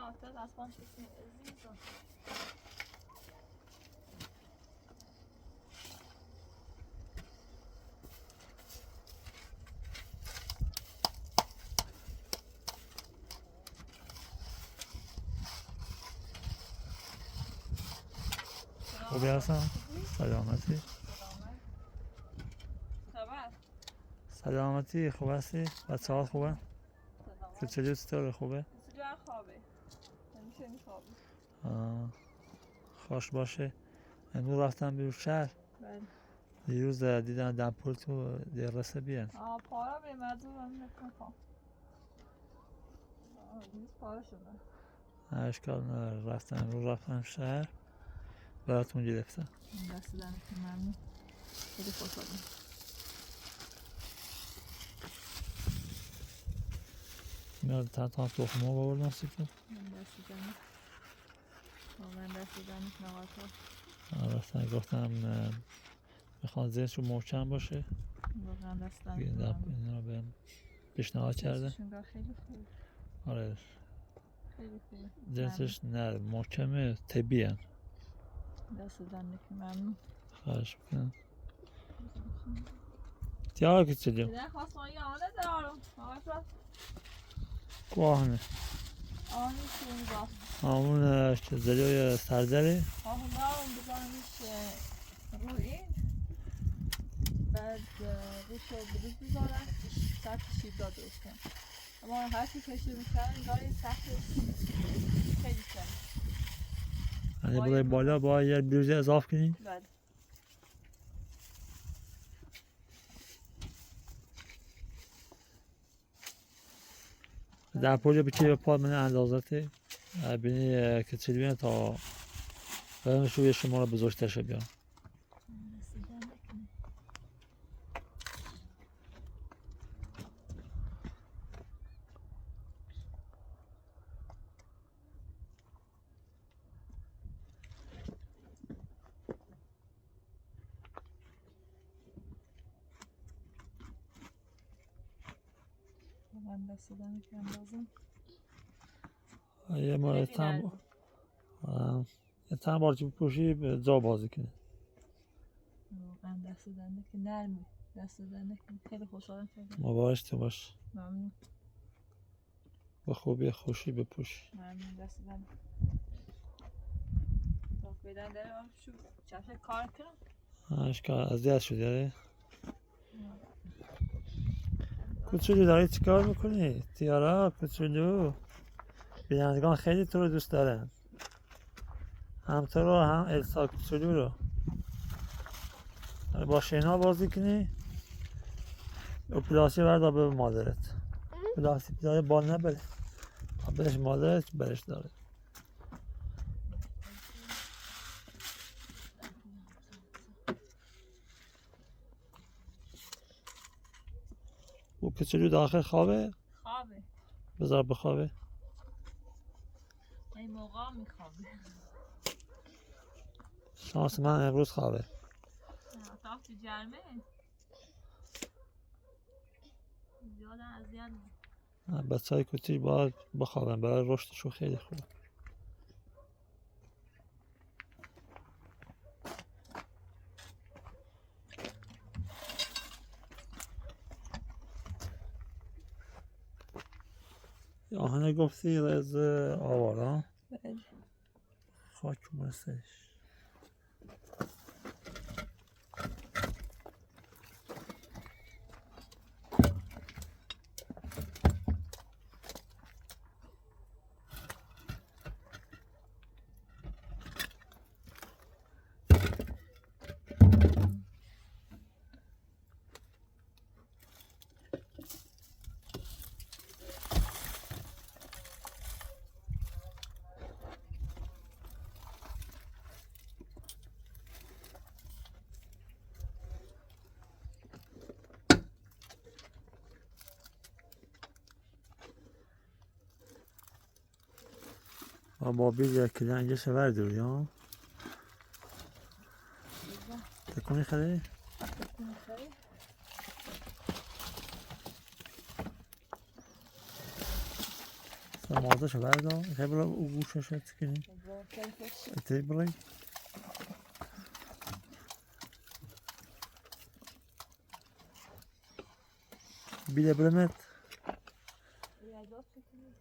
افتاد اسبان شکلی عزیزم. خوبی هستم؟ سلامتی؟ خبر؟ سلامتی خوب هستی؟ بچه ها خوبه؟ کوچولو چطوره خوبه؟ کوچولو خوابه. همیشه میخوابه. خوش باشه. امروز رفتم بیرون شهر. بله. دیروز دیدم دمپل تو درسه بیان. پارا به مزور هم نکنم. دیروز پارا شده. اشکال نداره. رفتم شهر براتون گرفتم. دست دمتون ممنون. خیلی خوشحالم. میاد تا تخمه بردم سیکن. دست دمت. واقعا دست دمت نوات. رفتن گفتم میخوان ذهنشون محکم باشه. واقعا دست دمت این ممنون. رو بهم پیشنهاد کرده. جنسشون خیلی خوب. آره. خیلی خوبه. جنسش نه محکمه طبیعی ان. دست دمت ممنون. خواهش میکنم. Tja, küçülüyor. Bir de hasmayı ağına da ağrım. Ağrım. Kuahne. Ağrım suyunu bak. Hamın işte zeliyor sardeli. Ahımlarım bizanmış bu in. بعد روش رو بروز بذارن سطح شیبدا درست کنن اما هر چی کشی میکنن انگار سطح خیلی کنن Hani burayı باید yer bir yüze ezaaf کنی. بله در پولی بکی به پا من اندازته بینی کچیل بیان تا برم شوی شما رو بزرگتر شه بیان. من دست دادم که اندازم یه ماه تن بارچی بپوشی به جا بازی کنه. واقعا دست دادم که نرمه دست دادم که خیلی خوشحالم شدم. مبارش تو باش. ممنون. با خوبی خوشی بپوشی. ممنون دست دادم. تا بدن دارم شو چشم کار کنم. اشکال اذیت شدی آره. کوچولو داری چیکار میکنی؟ تیارا کوچولو. بینندگان خیلی تو رو دوست دارن. هم تو رو هم السا کوچولو رو. با شینا بازی کنی و پلاسی بردا به مادرت. پلاسی داره بال نبره. برش مادرت برش داره. او کوچولو داخل خوابه؟ خوابه. بذار بخوابه. این موقع میخوابه. شانس من امروز خوابه. اتاق تو جرمه زیاد اذیت نمی بچه های کوچیک باید بخوابن برای رشدشون خیلی خوب. آهنه گفتی رز آوارا؟ بله. خاک بستش. بابی یکی لنگه شور دوری ها تکونی خیلی؟ تکونی خیلی؟ سلام مازه شو بردا خیلی او گوشه شد کنی با کلفش تی بلی بیده برمت یادات بکنی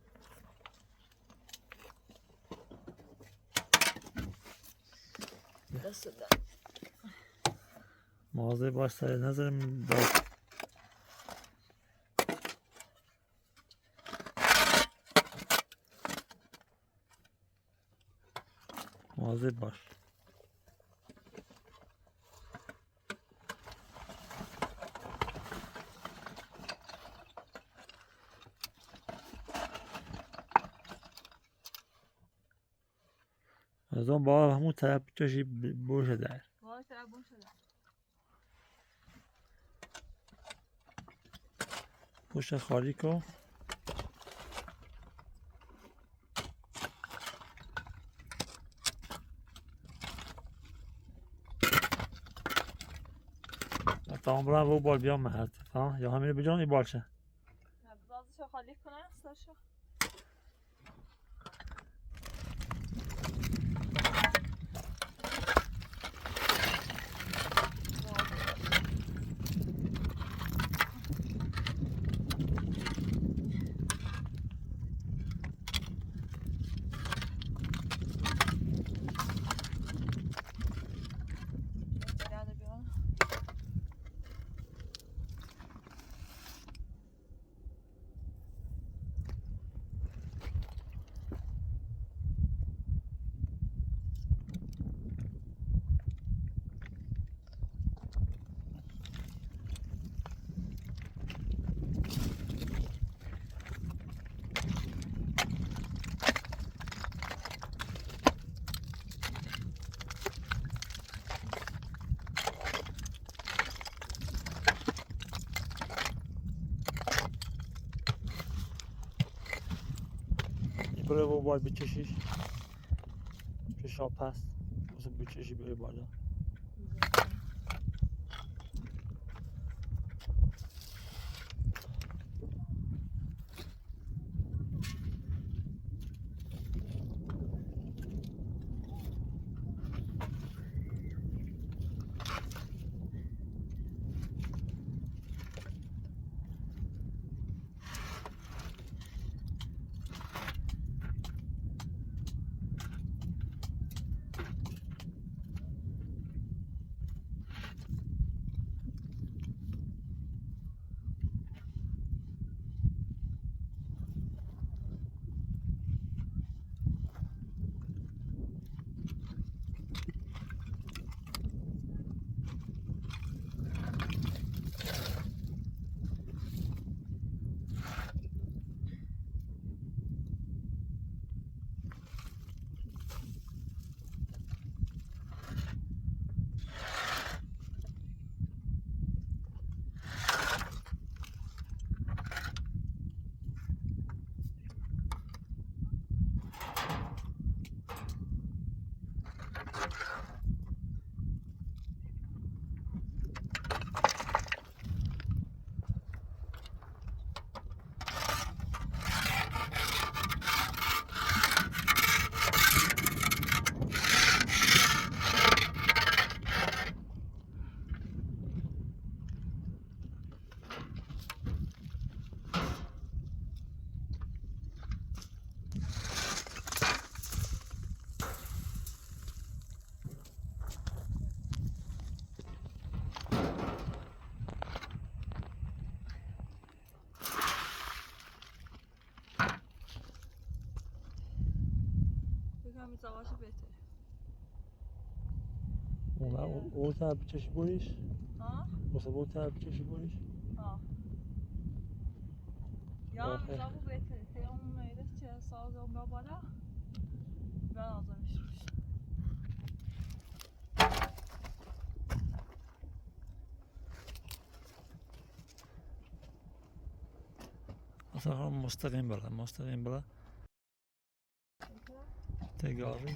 دست دار مازه باش سر نظرم داد مازه باش از اون با همون طرف چشی بوشه در وای تربون شده پشت خالی کن تمام برام و بال بیام مرد ها یا همین بجان این بالشه بازشو خالی کنه سرشو این برای و بال بچشیش چشا پس مثل بچشی به بالا بگم زواج بهتره او طرف بچشی بولیش ها؟ مثل او طرف بچشی بولیش ها یا هم زبو بهتره که اون میره چه ساز اون با بالا ben آزمش روش اصلا مستقیم بلا تگاهی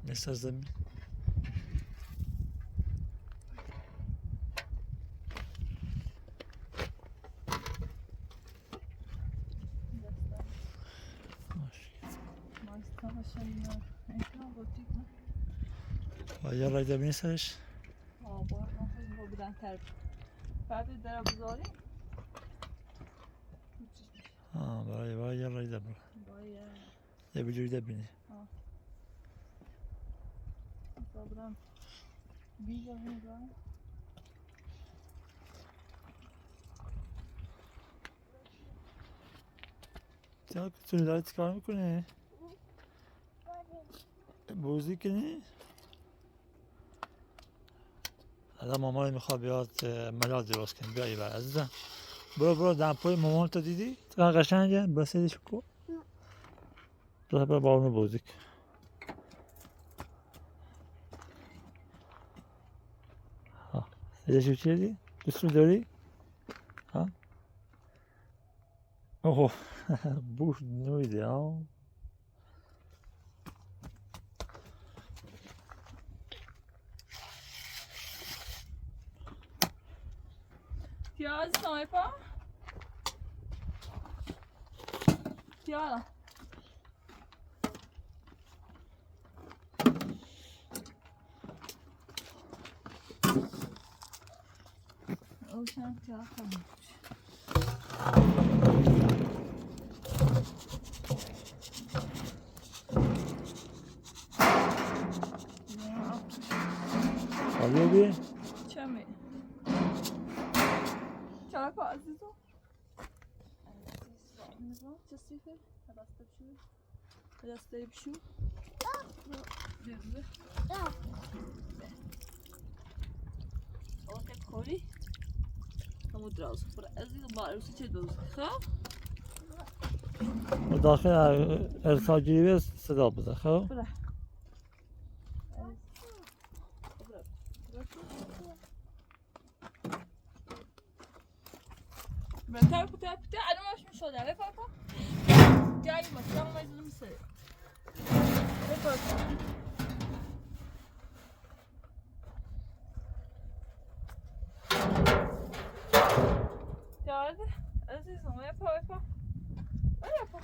مثل زمین اینکه بوتیک نه. و یه رای دبینی سرش با ما بلندتر بعد در بزاری برای یه رای دبینی باید یه بجوری دبینی برام بیزا هنگا تیار کتونی داره چیکار میکنی؟ بازی کنی؟ الان مامان میخواد بیاد ملال درست کنی بیا ایبر عزیزم برو دمپای مامان تو دیدی؟ چقدر قشنگه؟ بسیدش کن برو با اونو بازی کن دیدشو چی دیدی؟ دوست رو داری؟ اوه بوش نویده ها پیاز سایپا پیاز اوشن پیاز کنم خالیه بی؟ چمی چرا که عزیزو عزیزو چه سیفه؟ دسته بشو دسته بشو بیا اوه کوری همو دراز برو عزیزو با عروسی چه دوست خب؟ و داخل ارساجی بی صدا بده خب؟ برو بهتر بوده الان ماش میشده به پاپا جایی مثلا ما از نمیسه به پاپا جاده عزیزم به پاپا به پاپا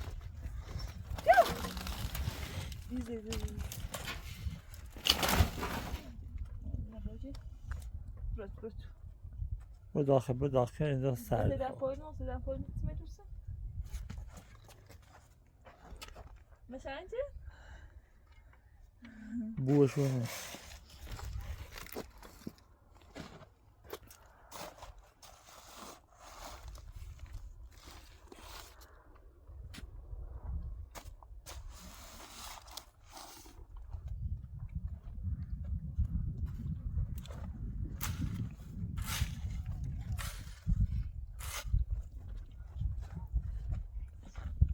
دیزه برو داخل اینجا سر صدا پایین میدوسه مثلا چه؟ بوشونه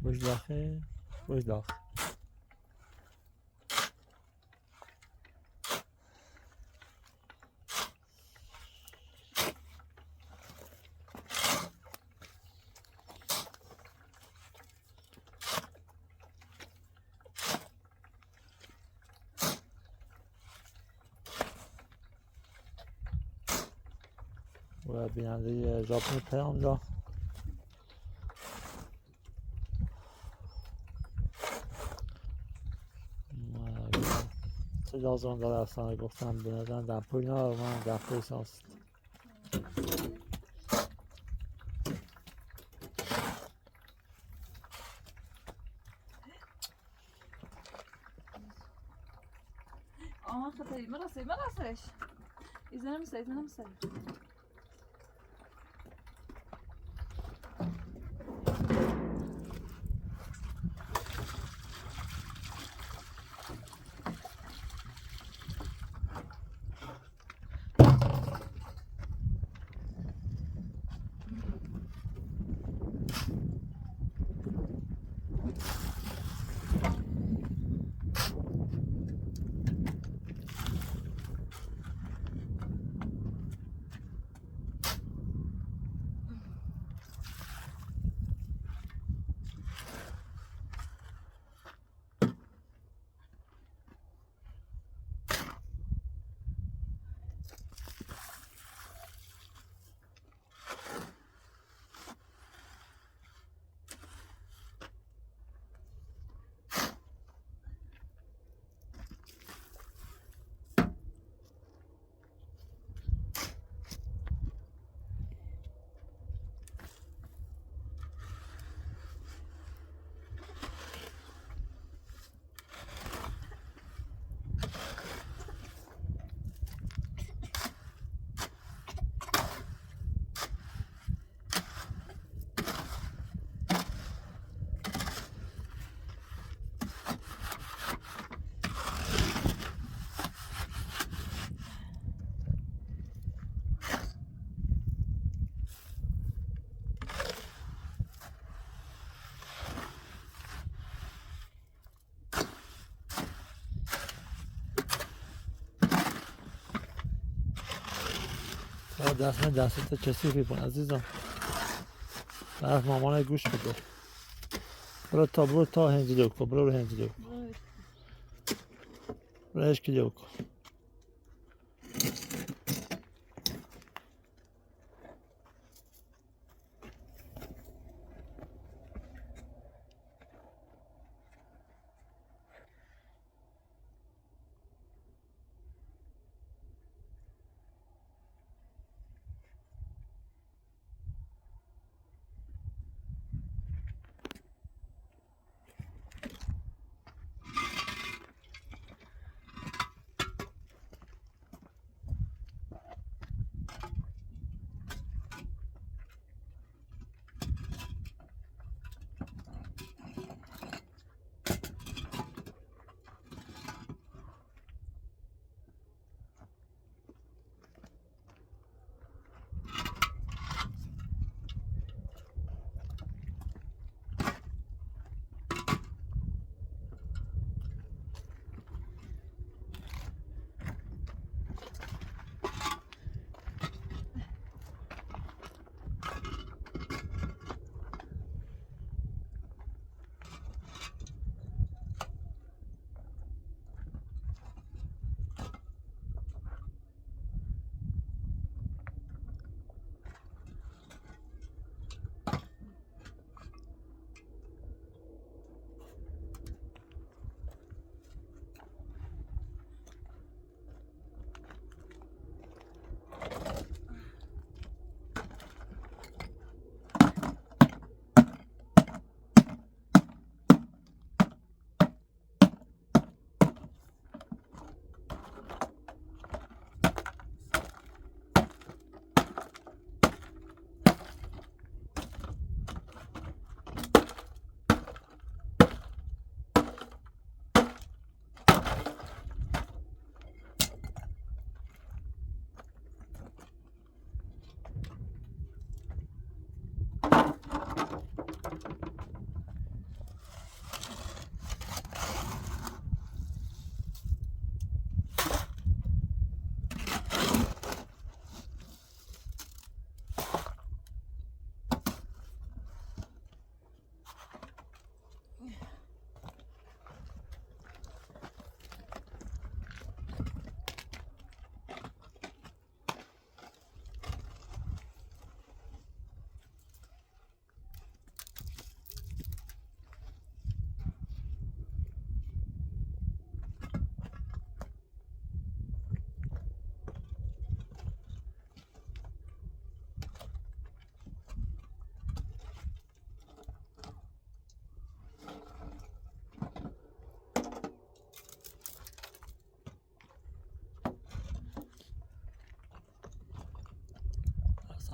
باش داخل باش داخل و بیننده ژاپنی پیام دا چه لازم داره اصلا گفتم بینندن دمپوی نه من دمپوی ساست خطری مراسش ایزنم سر دست کسی کن عزیزم. برف مامان گوش بده. برو تا هنجلو کن. برو هنجلو کن. برو هشکلو کن.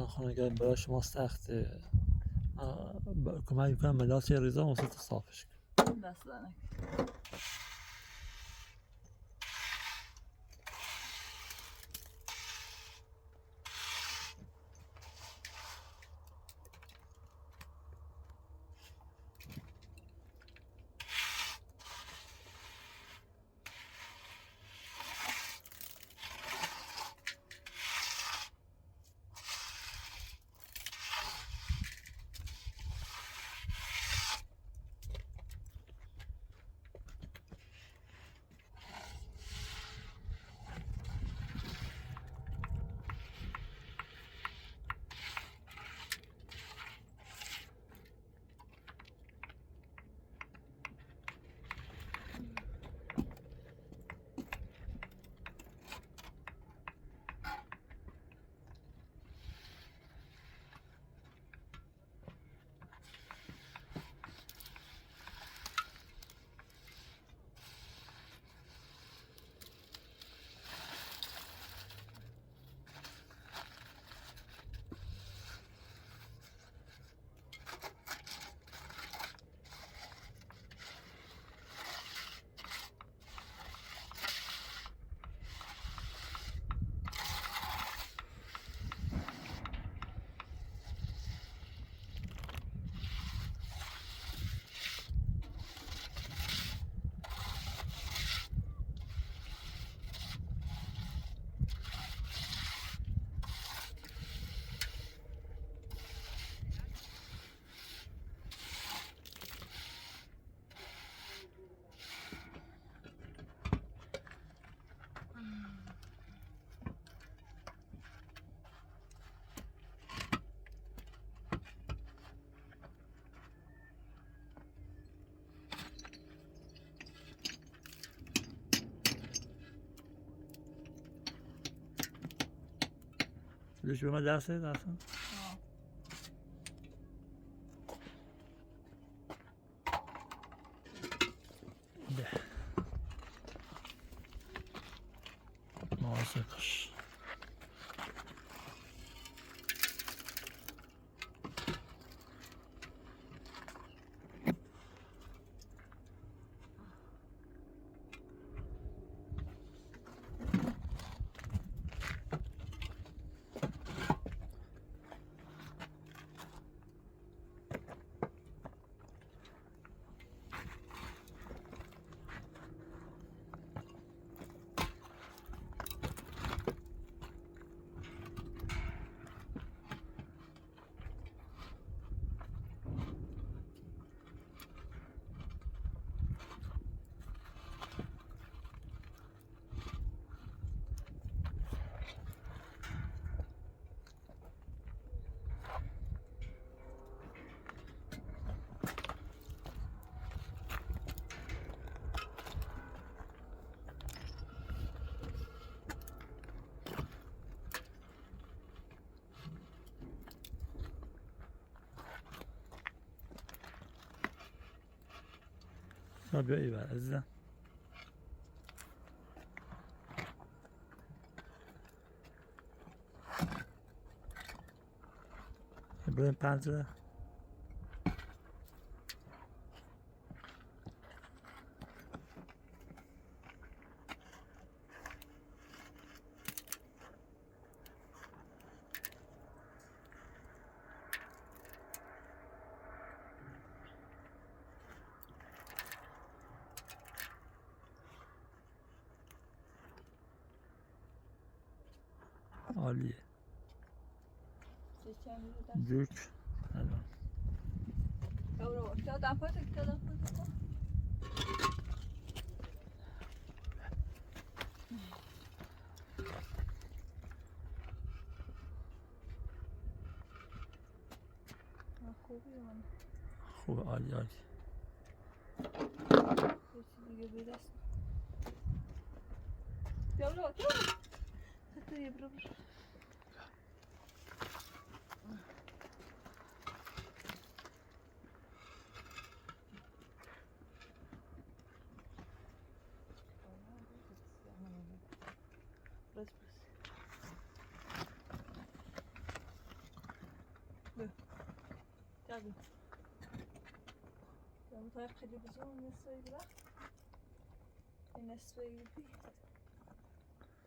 خانه اگر برای شما سخته کمک میکنم ملاس یه ریزا واسه تو صافش کن. دست دارم. روش به من درس اصلا آه. ده مواسقش بیا ایول عزیزم بریم پنجره عالیه چه می‌دونم. جوک الان برو تا دفعه خوبی من خوبه عالی عالی یه چیز دیگه برسن بیا برو خطه برو بس Tabii. Ya bu taraf televizyon nesneydi. Nesneyi.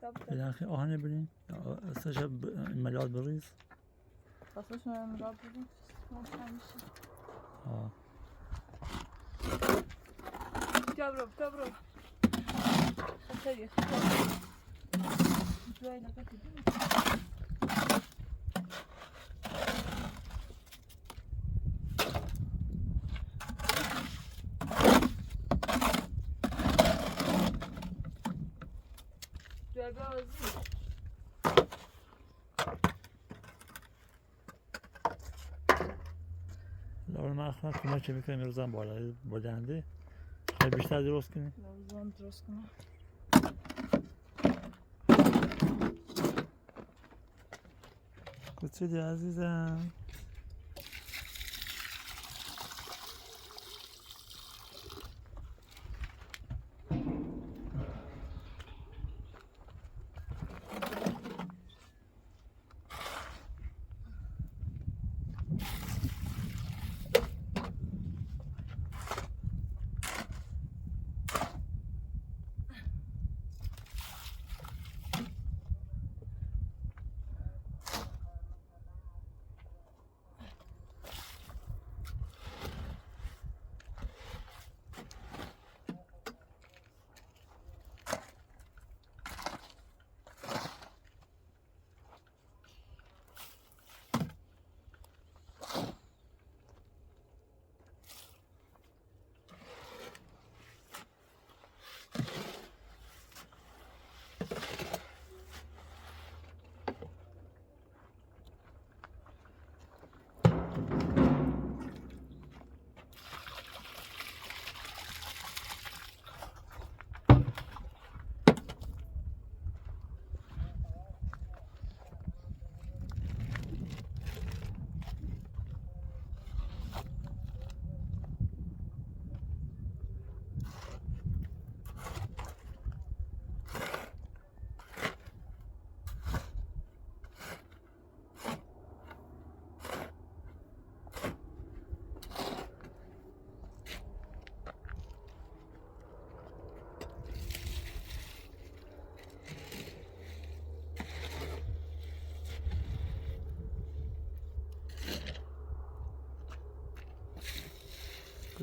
Tabii. بالاخره آهن بریم استش ملال بریز Aslında şuna emrah dedim. Konuşmamışım. آه Kabro. Hadi. Böyle bakayım değil mi? لابد من اخوان کمک میکنیم روزم بالا بلنده خیلی بیشتر درست کنیم Lavuzdan درست کنم. کوچیدی عزیزم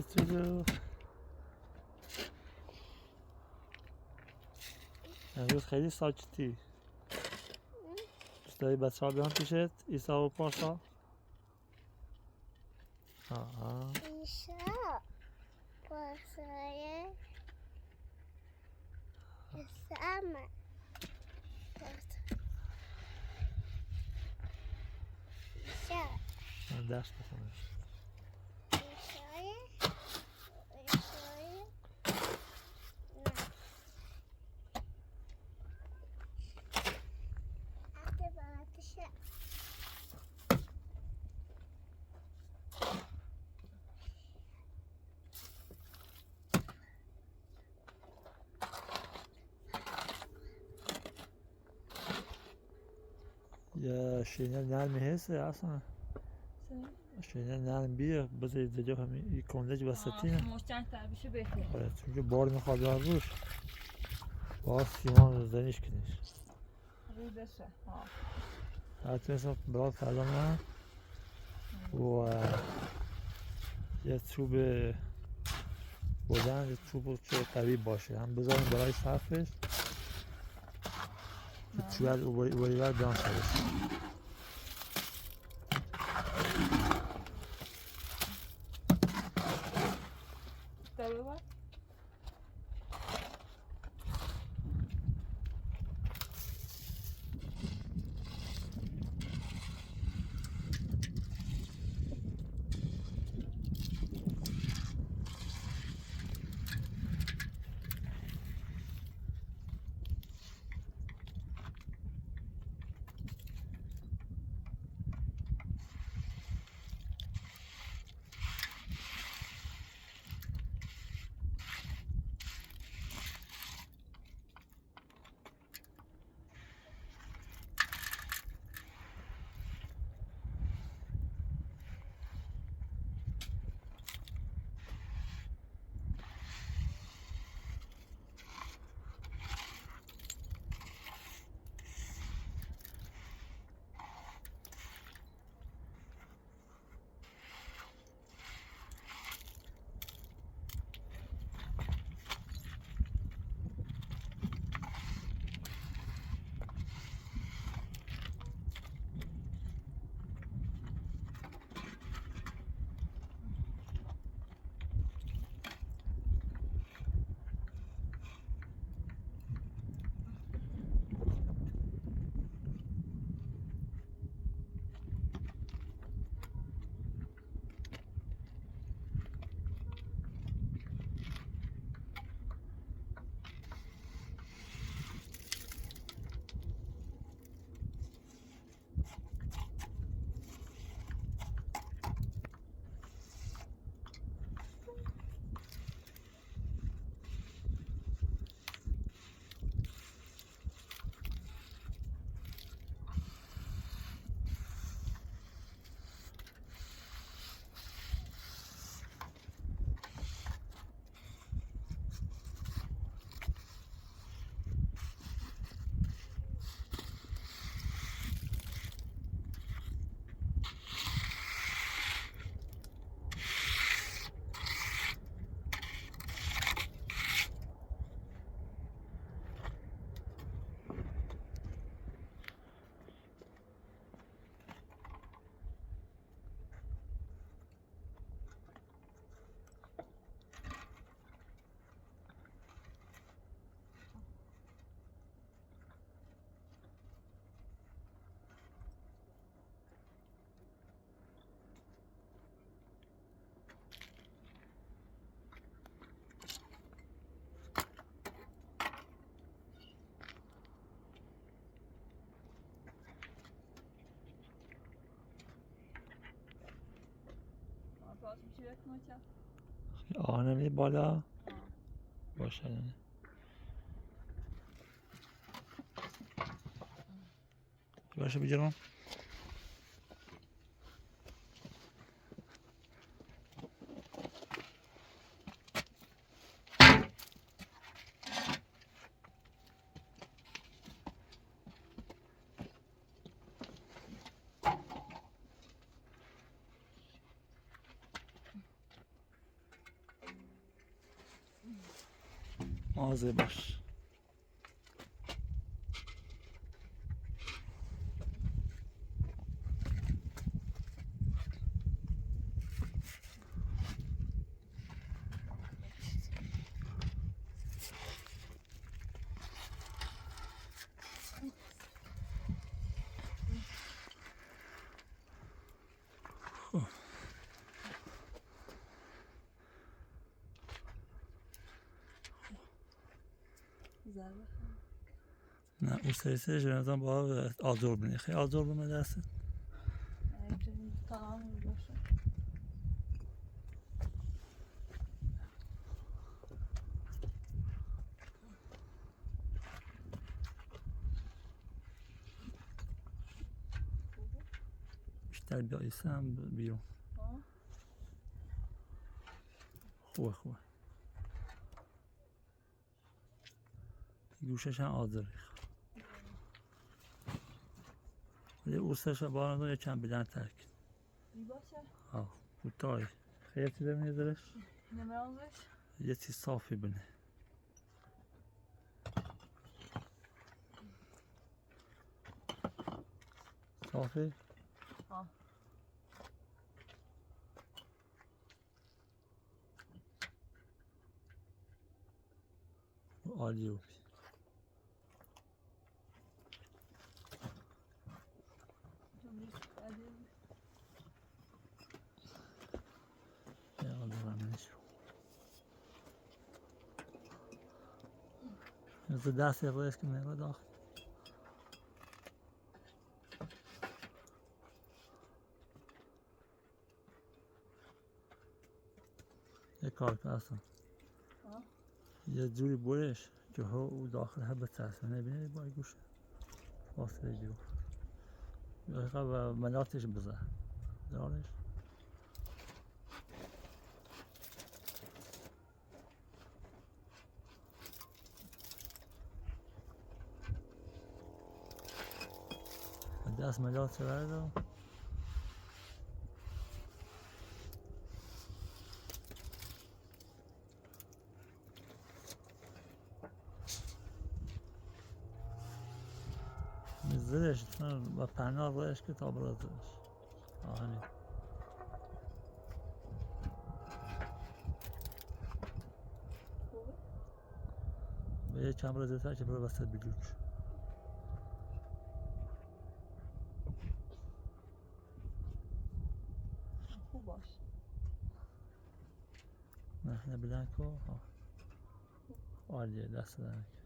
چطور؟ امروز خیلی ساکتی. دوست داری بچه ها بیان پیشت؟ ایسا و پارسا؟ آها. ایسا پارسای سمه ایسا درس بخونه. ایسای نه حتی براتشه یا شینه نرمی هسته اصلا. شینه نرم بیه بذارید دیگه همین این کندج وسطینه. مشتن تر بشه بهتره. آره چون که بار میخواد بیان روش. باز سیمان رو زنیش کنیش. روی بشه. حتی مثلا برات کردم نه. و یه چوب بودن یه چوب چه قوی باشه هم بذاریم برای صرفش که چوب اوبایی بر بیان سرش. داره بار؟ باز میشه یک مچم. آهنمی بالا باشه نه. باشه بگیرم. مواظب باش. ضربه نه اون سریسه جنازان با آزور بینی خیلی آزور بینی دسته تمام باشه. بیشتر بیایستم بیرون. خوبه گوشش هم آزار ریخت ولی اوستش با یکم بدن ترک باشه کوتاهی خیلی چیزه بینی درش نمرازش یه چیز صافی بینه صافی عالیه بود از دست اقلایش که میگه داخل یه کار که اصلا یه جوری برش که او داخل هم بترسه نبینه با گوشه فاصله بیو یا ملاتش بزن دارش دست ملات برده زدش با پناه رویش که تا برا زدش همین به یه چند برا زدتر که برا وسط بجوش خوب باش نه بلنکو عالیه دست درک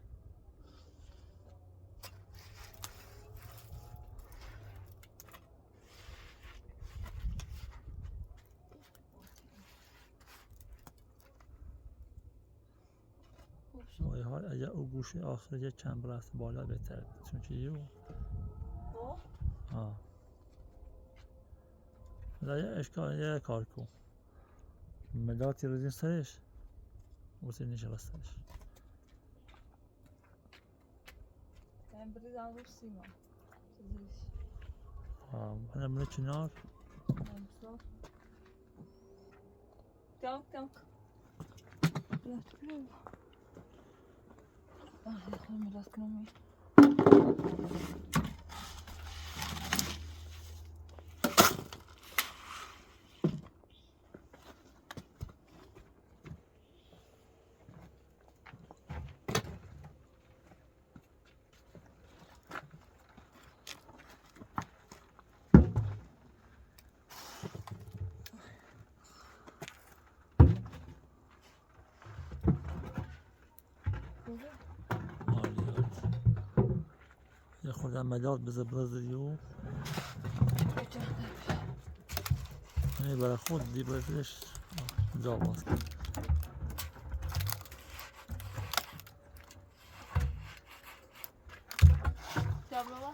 با یه حال اگر او گوشه آخر یه چند برست بالا بهتر بود چون که یه یه اشکال یه کار کن مداتی رو زین سرش واسه نشستش من بریدم رو سیما چیزیش من من کنار امسا تاک بیا خواهی میراز کنم یه خوردن مداد بذار برازیلیو یعنی برای خود دی بردش جا باز کن جابلوه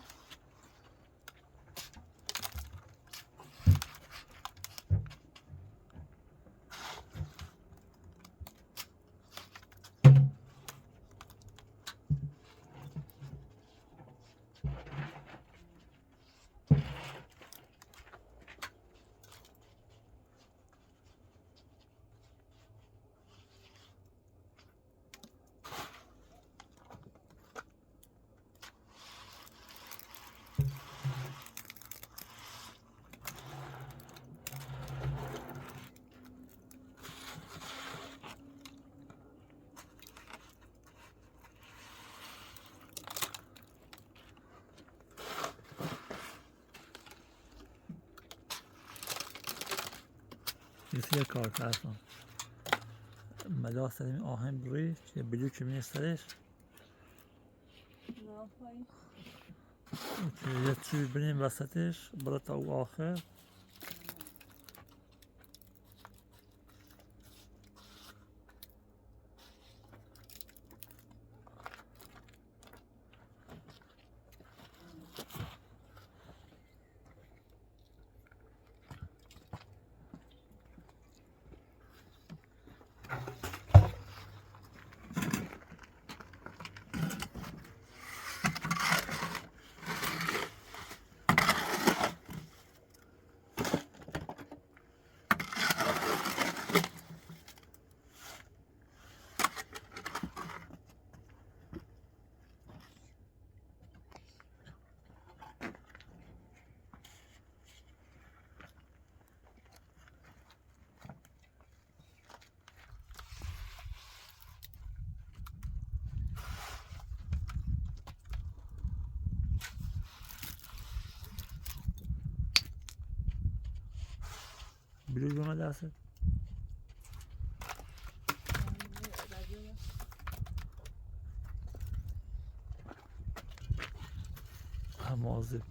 مثل یک کارت اصلا ملاس سریم آهن روی یه بلوچ می سرش ناپایی یه چوب بریم وسطش برای تا او آخر بلوچ به من دسته مواظب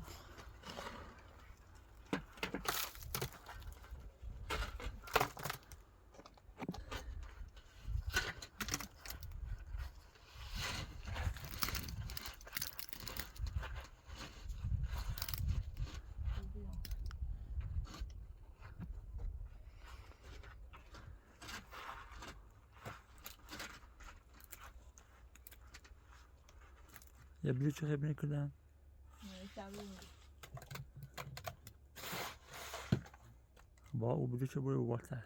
یه بلوچ خیلی نکردم با او بلوچ بروی بالتر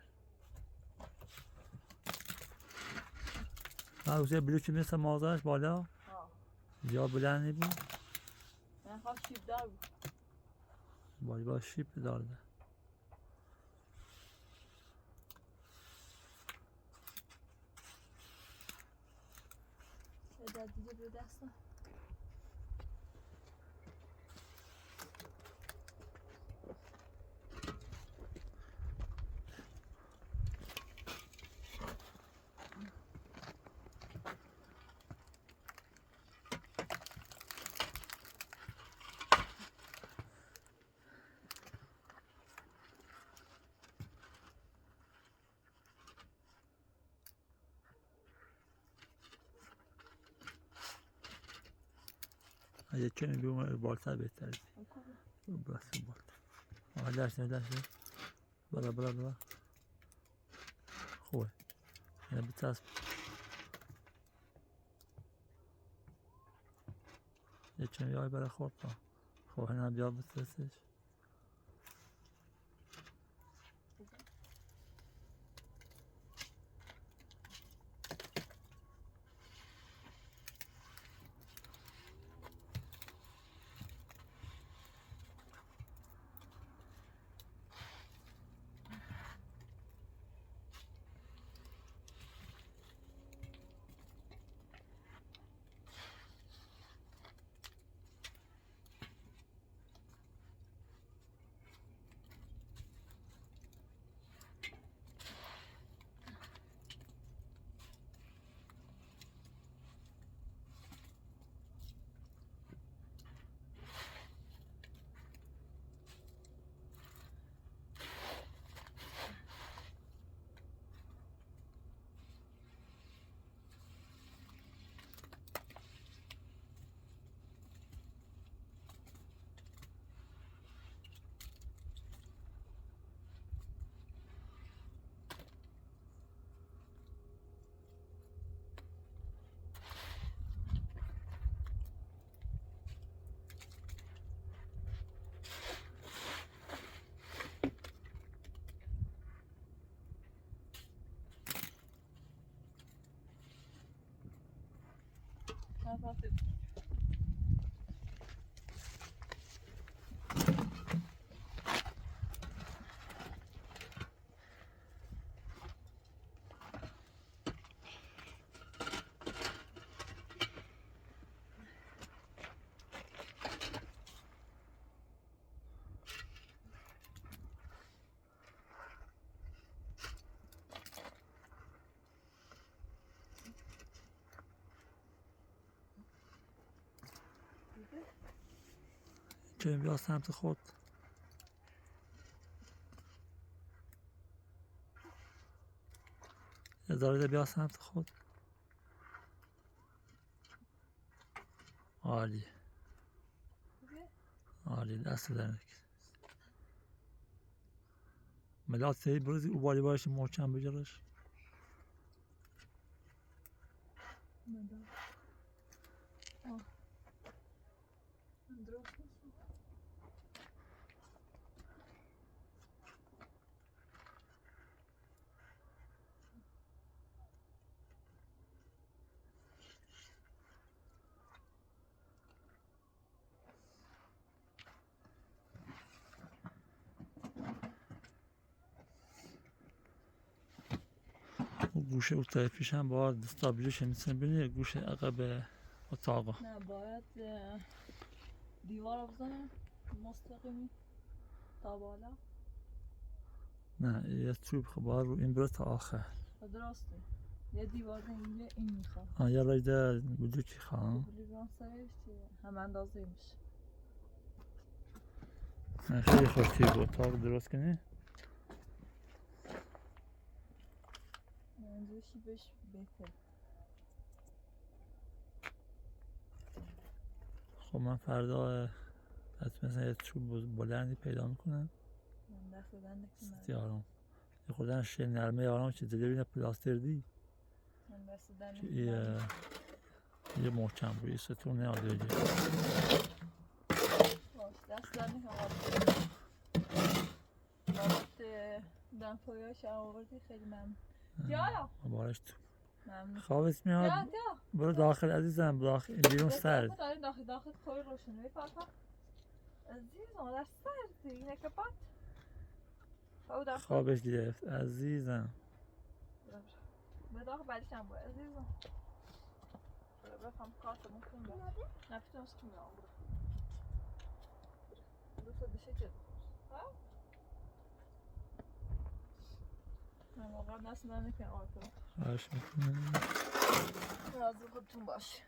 من یه بلوچ مثل مازارش بالا یا بلندی بود من خواست شیب دار بود باید با شیب دارده صدا دیگه به دستم اگه کمی بیوم بالتر بهتره بس بالتر درست برا خوبه یعنی بچسب یه کمی آی برای خورد تا خب هنه بیا بترسش چه بیا سمت خود. اداره بیا سمت خود. عالی عالی، دست در نکن. ملات سهی بروزی او بالی باشی محکم بجرش. مدام درست نیست. او گوشه او طرفیش هم باید استابیلش میتونه بینی گوشه عقب اتاقا. نه باید دیوار بزنم مستقیمی تا بالا. نه یه چوب خب باید رو این بره تا آخر. درسته یه دیوار اینجا این میخواد. یه رایده بلوکی خواهم. بلیبان سرش هم اندازه میشه. خیلی خوشی بود اتاق درست کنی. منظورشی بهش بهتر. خب من فردا حتما مثلا یه چوب بلندی پیدا میکنم. من دست دادن ستی آرام یه خوردن شیل نرمه آرام چه دلی بینه پلاستر دی من دست دادن که یه محکم روی ستون نه آدیجی. باش دست دادن بابت دنپایاش آوردی خیلی ممنون. جالا بارش تو ممنون. خوابت جا میاد. جا برو داخل عزیزم، داخل بیرون سرد. داخل خوی روشنوی پاپا عزیزم در سردی اینه که بات او داخل خوابش گرفت عزیزم. به داخل بعدش هم باید عزیزم بفهم کارت ممکن باید نفتون از تو میام برو خود بشه که من واقعا دست نکنم آرکم خواهش میکنم. راضی خودتون باش.